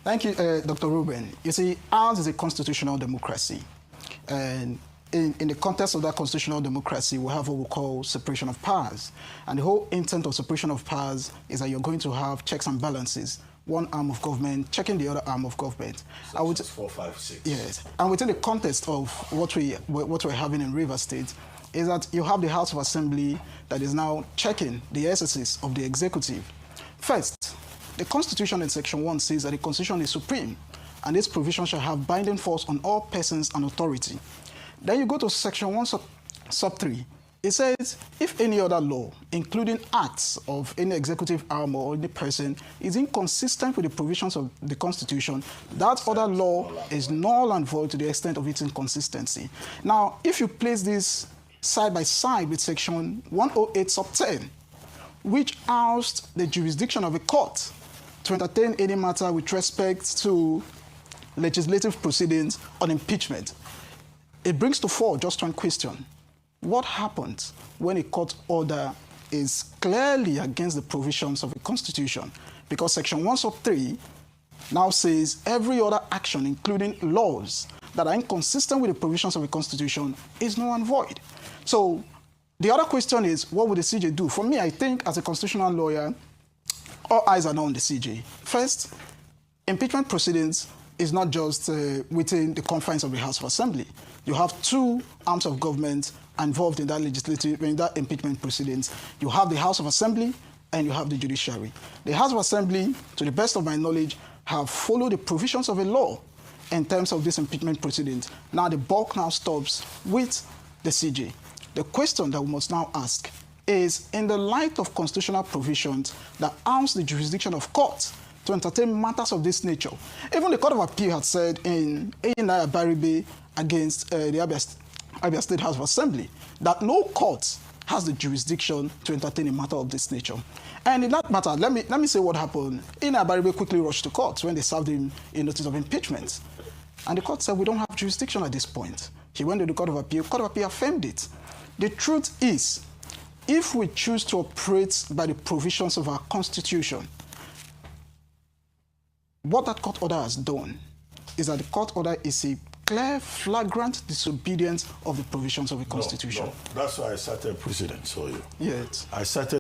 Thank you, Dr. Ruben. You see, ours is a constitutional democracy. And in the context of that constitutional democracy, we have what we call separation of powers. And the whole intent of separation of powers is that you're going to have checks and balances, one arm of government checking the other arm of government. Sections 4, 5, 6. Yes. And within the context of what we're having in Rivers State, is that you have the House of Assembly that is now checking the exercises of the executive. First, the Constitution in Section 1 says that the Constitution is supreme, and this provision shall have binding force on all persons and authority. Then you go to Section 1 sub 3. It says, if any other law, including acts of any executive arm or any person, is inconsistent with the provisions of the Constitution, that other law is null and void to the extent of its inconsistency. Now, if you place this side by side with Section 108 sub 10, which ousted the jurisdiction of a court to entertain any matter with respect to legislative proceedings on impeachment, it brings to fore just one question. What happens when a court order is clearly against the provisions of the Constitution? Because Section 1 sub 3 now says every other action, including laws that are inconsistent with the provisions of the Constitution, is null and void. So the other question is, what would the CJ do? For me, I think as a constitutional lawyer, all eyes are now on the CJ. First, impeachment proceedings is not just within the confines of the House of Assembly. You have two arms of government involved in that impeachment proceedings. You have the House of Assembly and you have the judiciary. The House of Assembly, to the best of my knowledge, have followed the provisions of a law in terms of this impeachment proceedings. Now the buck now stops with the CJ. The question that we must now ask is, in the light of constitutional provisions that arms the jurisdiction of courts to entertain matters of this nature, even the Court of Appeal had said in Naya Baribe against the Abia State House of Assembly that no court has the jurisdiction to entertain a matter of this nature. And in that matter, let me say what happened. Naya Baribe quickly rushed to court when they served him a notice of impeachment. And the court said, we don't have jurisdiction at this point. He went to the Court of Appeal affirmed it. The truth is, if we choose to operate by the provisions of our Constitution, what that court order has done is that the court order is a clear, flagrant disobedience of the provisions of the Constitution. No. That's why I started precedent for you. Yes. I started